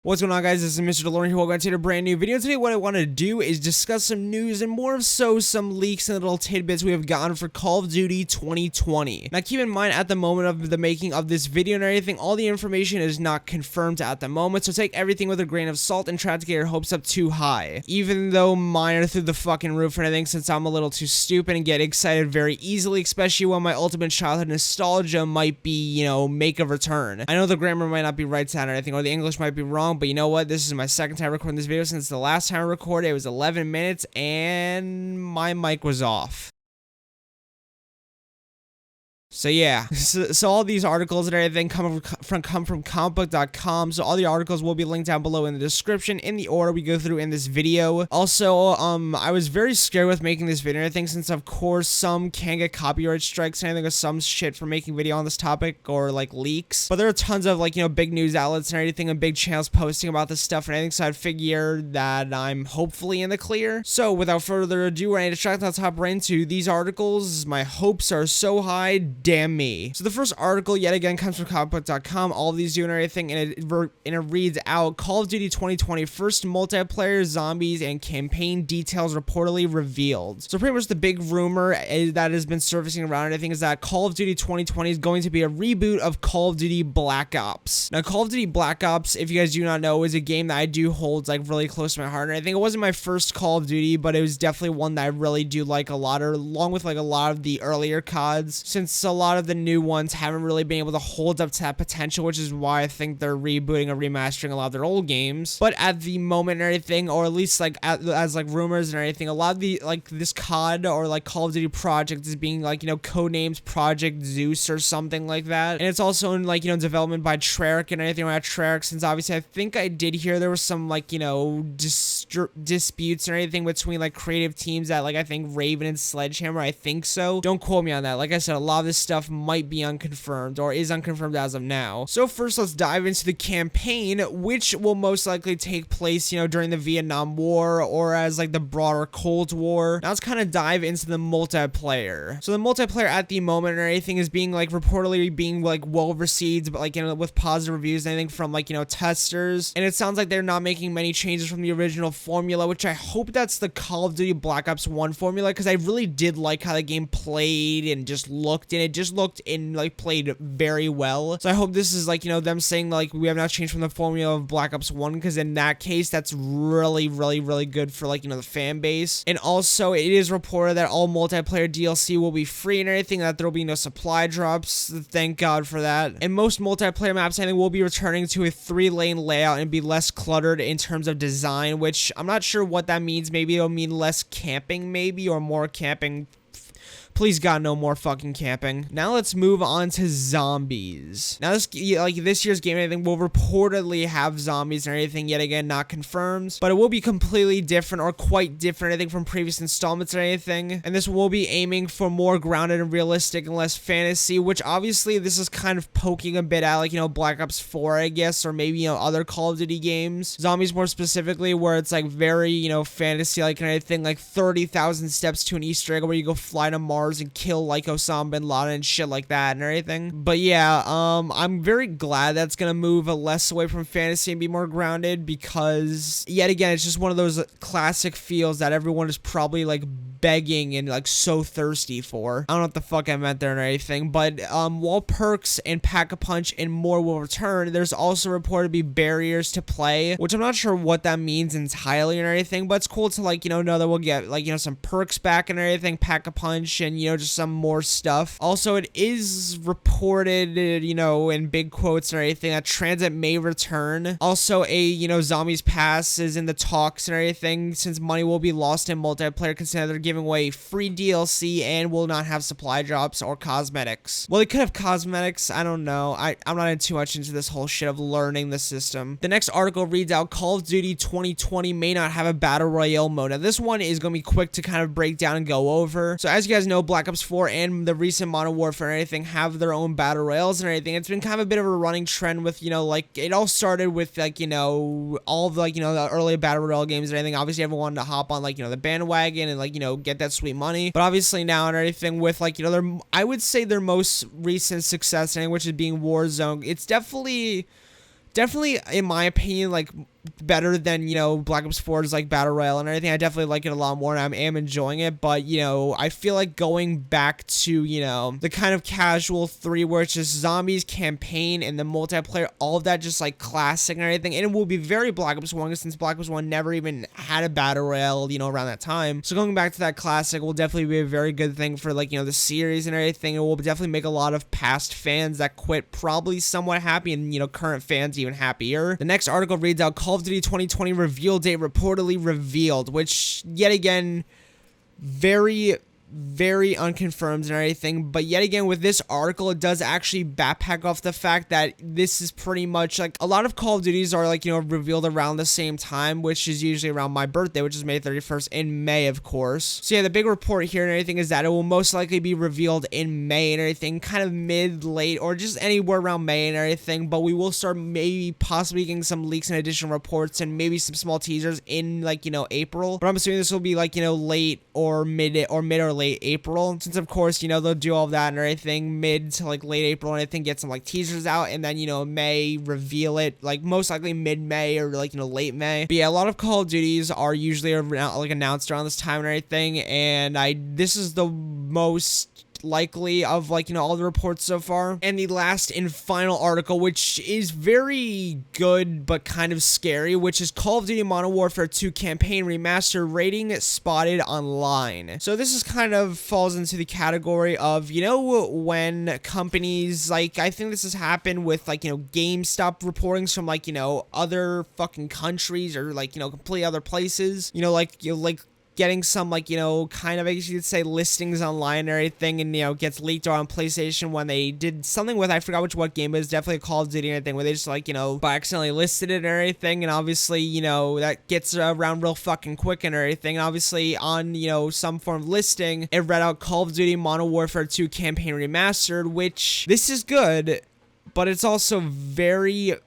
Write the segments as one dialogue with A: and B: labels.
A: What's going on, guys? This is Mr. DeLorean here. Welcome to a brand new video. Today what I want to do is discuss some news and more so some leaks and little tidbits we have gotten for Call of Duty 2020. Now keep in mind, at the moment of the making of this video and everything, all the information is not confirmed at the moment, so take everything with a grain of salt and try to get your hopes up too high. Even though mine are through the fucking roof and everything, since I'm a little too stupid and get excited very easily, especially when my ultimate childhood nostalgia might be, make a return. I know the grammar might not be right to that or anything, or the English might be wrong, but you know what? This is my second time recording this video since the last time I recorded. It was 11 minutes and my mic was off. So yeah, so all these articles and everything come from comicbook.com. So all the articles will be linked down below in the description in the order we go through in this video. Also, I was very scared with making this video and everything, since of course some can get copyright strikes and everything or some shit for making video on this topic or like leaks. But there are tons of big news outlets and everything and big channels posting about this stuff and everything. So I'd figure that I'm hopefully in the clear. So without further ado, we're going to straight on top right into these articles. My hopes are so high. Damn me. So the first article yet again comes from comicbook.com. All of these do and everything, and it reads out: Call of Duty 2020 first multiplayer zombies and campaign details reportedly revealed. So pretty much the big rumor that has been surfacing around everything is that Call of Duty 2020 is going to be a reboot of Call of Duty Black Ops. Now Call of Duty Black Ops, if you guys do not know, is a game that I do hold really close to my heart, and I think it wasn't my first Call of Duty, but it was definitely one that I really do like a lot, or along with a lot of the earlier CODs, since a lot of the new ones haven't really been able to hold up to that potential, which is why I think they're rebooting or remastering a lot of their old games. But at the moment and everything, or at least as rumors and everything, a lot of the this COD or Call of Duty project is being codenamed Project Zeus or something like that, and it's also in development by Treyarch and everything like Treyarch, since obviously I think I did hear there was some disputes and everything between creative teams at I think Raven and Sledgehammer. I think so. Don't quote me on that. Like I said, a lot of this stuff might be unconfirmed or is unconfirmed as of now. So first, let's dive into the campaign, which will most likely take place during the Vietnam War or as the broader Cold War. Now let's kind of dive into the multiplayer. So the multiplayer at the moment and everything is being reportedly being well received, but with positive reviews and anything from testers, and it sounds like they're not making many changes from the original formula, which I hope that's the Call of Duty Black Ops 1 formula, because I really did like how the game played and just looked, and it just looked and played very well. So I hope this is them saying we have not changed from the formula of Black Ops 1, because in that case that's really good for the fan base. And also it is reported that all multiplayer DLC will be free and everything, that there will be no supply drops. Thank God for that. And most multiplayer maps I think will be returning to a 3-lane layout and be less cluttered in terms of design, which I'm not sure what that means. Maybe it'll mean less camping, maybe, or more camping. Please God, no more fucking camping. Now let's move on to zombies. Now this year's game, I think, will reportedly have zombies and everything, yet again not confirmed, but it will be completely different or quite different, I think, from previous installments or anything. And this will be aiming for more grounded and realistic and less fantasy, which obviously this is kind of poking a bit at Black Ops 4, I guess, or maybe other Call of Duty games. Zombies more specifically, where it's very fantasy and everything, 30,000 steps to an Easter egg where you go fly to Mars and kill Osama bin Laden and shit like that and everything. But yeah, I'm very glad that's gonna move less away from fantasy and be more grounded, because yet again it's just one of those classic feels that everyone is probably begging and so thirsty for. I don't know what the fuck I meant there or anything, but while perks and Pack-a-Punch and more will return, there's also reported to be barriers to play, which I'm not sure what that means entirely or anything, but it's cool to know that we'll get some perks back and everything, Pack-a-Punch, and just some more stuff. Also, it is reported, in big quotes or anything, that transit may return. Also, a zombies pass is in the talks and everything, since money will be lost in multiplayer, considering they're giving away free DLC and will not have supply drops or cosmetics. Well, they could have cosmetics. I don't know. I'm not in too much into this whole shit of learning the system. The next article reads out: Call of Duty 2020 may not have a battle royale mode. Now, this one is going to be quick to kind of break down and go over. So as you guys know, Black Ops 4 and the recent Modern Warfare and everything have their own battle royales and everything. It's been kind of a bit of a running trend with, it all started with, all of the early battle royale games and everything. Obviously, everyone wanted to hop on, the bandwagon and, get that sweet money. But obviously now and everything with, I would say their most recent success, which is being Warzone, it's definitely definitely, in my opinion, like better than, you know, Black Ops 4's like battle royale and everything. I definitely like it a lot more, and I am enjoying it. But, you know, I feel like going back to, you know, the kind of casual 3 where it's just zombies, campaign, and the multiplayer, all of that just like classic and everything. And it will be very Black Ops 1, since Black Ops 1 never even had a battle royale, you know, around that time. So going back to that classic will definitely be a very good thing for, like, you know, the series and everything. It will definitely make a lot of past fans that quit probably somewhat happy, and, you know, current fans even happier. The next article reads out, Call of Duty 2020 reveal date reportedly revealed, which yet again, very unconfirmed and everything. But yet again, with this article, it does actually backpack off the fact that this is pretty much like a lot of Call of Duties are, like, you know, revealed around the same time, which is usually around my birthday, which is May 31st, in May, of course. So yeah, the big report here and everything is that it will most likely be revealed in May and everything, kind of mid, late, or just anywhere around May and everything. But we will start maybe possibly getting some leaks and additional reports and maybe some small teasers in, like, you know, April. But I'm assuming this will be, like, you know, late or mid or late April, since of course, you know, they'll do all of that and everything mid to like late April and I think get some like teasers out, and then, you know, May reveal it, like most likely mid-May or like, you know, late May. But yeah, a lot of Call of Duties are usually like announced around this time and everything, and this is the most likely of, like, you know, all the reports so far. And the last and final article, which is very good but kind of scary, which is Call of Duty Modern Warfare 2 campaign remaster rating spotted online. So this is kind of falls into the category of, you know, when companies, like, I think this has happened with, like, you know, GameStop reportings from, like, you know, other fucking countries or, like, you know, completely other places, you know, like, you know, like getting some, like, you know, kind of, I guess you could say, listings online and everything, and, you know, gets leaked on PlayStation when they did something with, I forgot what game, but it's definitely a Call of Duty and everything, where they just, like, you know, by accidentally listed it and everything, and obviously, you know, that gets around real fucking quick and everything, and obviously on, you know, some form of listing, it read out Call of Duty Modern Warfare 2 campaign remastered, which, this is good, but it's also very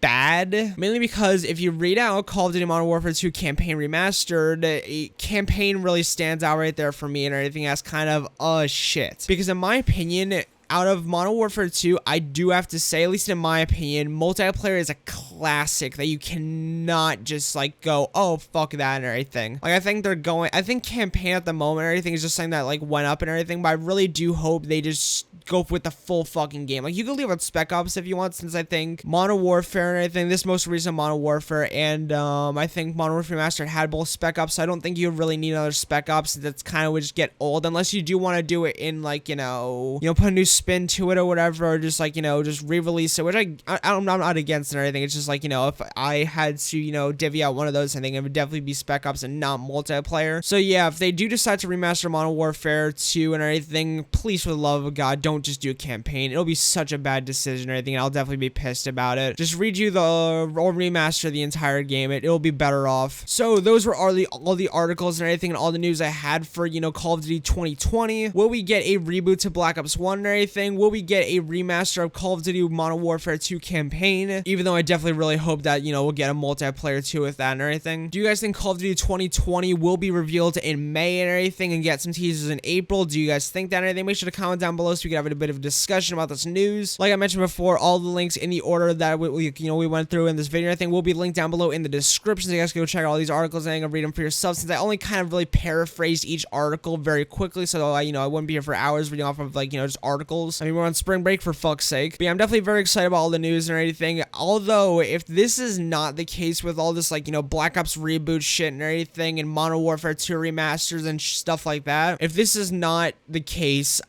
A: bad, mainly because if you read out Call of Duty Modern Warfare 2 campaign remastered, campaign really stands out right there for me, and everything else kind of shit, because in my opinion, out of Modern Warfare 2, I do have to say, at least in my opinion, multiplayer is a classic that you cannot just, like, go, oh, fuck that and everything. Like, I think campaign at the moment and everything is just something that, like, went up and everything, but I really do hope they just go with the full fucking game. Like, you can leave out Spec Ops if you want, since I think Modern Warfare and everything, this most recent Modern Warfare, and I think Modern Warfare Remastered had both Spec Ops, so I don't think you really need another Spec Ops. That's kind of would just get old, unless you do want to do it in, like, you know, put a new spin to it or whatever, or just, like, you know, just re-release it, which I'm not against it or anything. It's just, like, you know, if I had to, you know, divvy out one of those, I think it would definitely be Spec Ops and not multiplayer. So yeah, if they do decide to remaster Modern Warfare 2 and everything, please, for the love of God, don't just do a campaign. It'll be such a bad decision or anything, and I'll definitely be pissed about it. Just redo or remaster the entire game. It'll be better off. So those were all the articles and everything and all the news I had for, you know, Call of Duty 2020. Will we get a reboot to Black Ops 1 and everything? Will we get a remaster of Call of Duty Modern Warfare 2 campaign? Even though I definitely really hope that, you know, we'll get a multiplayer too with that and everything. Do you guys think Call of Duty 2020 will be revealed in May and everything and get some teasers in April? Do you guys think that and everything? Make sure to comment down below so we can have a bit of a discussion about this news. Like I mentioned before, all the links in the order that we went through in this video, I think will be linked down below in the description, so you guys can go check out all these articles and read them for yourself, since I only kind of really paraphrased each article very quickly, so I wouldn't be here for hours reading off of, like, you know, just articles. I mean, we're on spring break, for fuck's sake. But yeah, I'm definitely very excited about all the news and everything. Although, if this is not the case with all this, like, you know, Black Ops reboot shit and everything, and Modern Warfare 2 remasters and stuff like that, if this is not the case,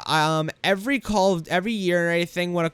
A: every year and everything, when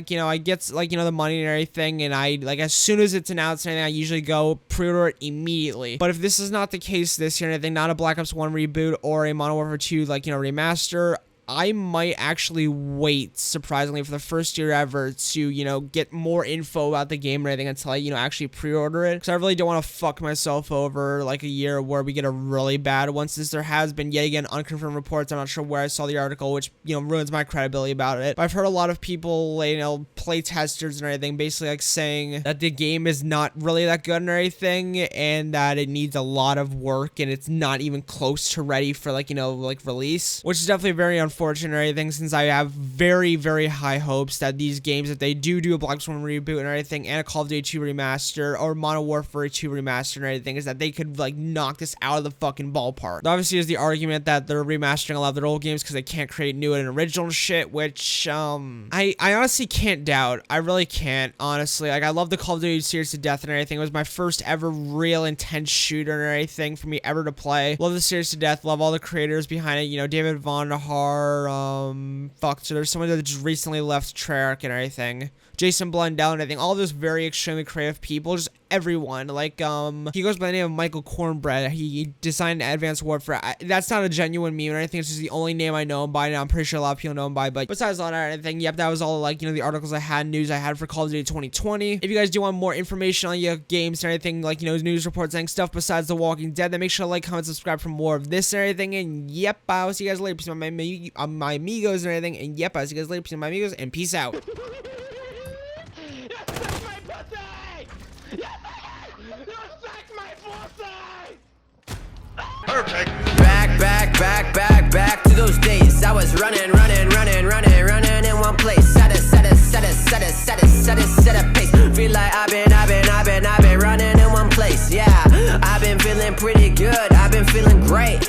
A: you know, I get, like, you know, the money and everything, and I, like, as soon as it's announced and everything, I usually go pre-order it immediately. But if this is not the case this year and everything, not a Black Ops 1 reboot or a Modern Warfare 2, like, you know, remaster, I might actually wait, surprisingly, for the first year ever to, you know, get more info about the game and everything until I, you know, actually pre-order it. Because I really don't want to fuck myself over, like, a year where we get a really bad one, since there has been, yet again, unconfirmed reports. I'm not sure where I saw the article, which, you know, ruins my credibility about it. But I've heard a lot of people, you know, play testers and everything, basically, like, saying that the game is not really that good and everything, and that it needs a lot of work, and it's not even close to ready for, like, you know, like, release, which is definitely very unfortunate. unfortunate or anything, since I have very, very high hopes that these games, if they do a Black Ops 1 reboot and everything, and a Call of Duty 2 remaster, or Modern Warfare 2 remaster and everything, is that they could, like, knock this out of the fucking ballpark. Obviously, there's the argument that they're remastering a lot of their old games because they can't create new and original shit, which, I honestly can't doubt. I really can't, honestly. Like, I love the Call of Duty series to death and everything. It was my first ever real intense shooter and everything for me ever to play. Love the series to death. Love all the creators behind it. You know, David Vonderhaar, fuck, so there's someone that just recently left Treyarch and everything. Jason Blundell and everything. All of those very extremely creative people. Just everyone. Like, he goes by the name of Michael Cornbread. He designed Advanced Warfare. That's not a genuine meme or anything. It's just the only name I know him by. Now, I'm pretty sure a lot of people know him by. But besides all that, anything, yep, that was all, like, you know, the articles I had, news I had for Call of Duty 2020. If you guys do want more information on your games and anything, like, you know, news reports and stuff besides The Walking Dead, then make sure to like, comment, subscribe for more of this and everything. And yep, I'll see you guys later. Peace out, my amigos and everything. And yep, I'll see you guys later. Peace out, my amigos, and peace out.
B: Perfect.
C: Back to those days. I was running in one place. Set a pace. Feel like I've been running in one place. Yeah, I've been feeling pretty good. I've been feeling great.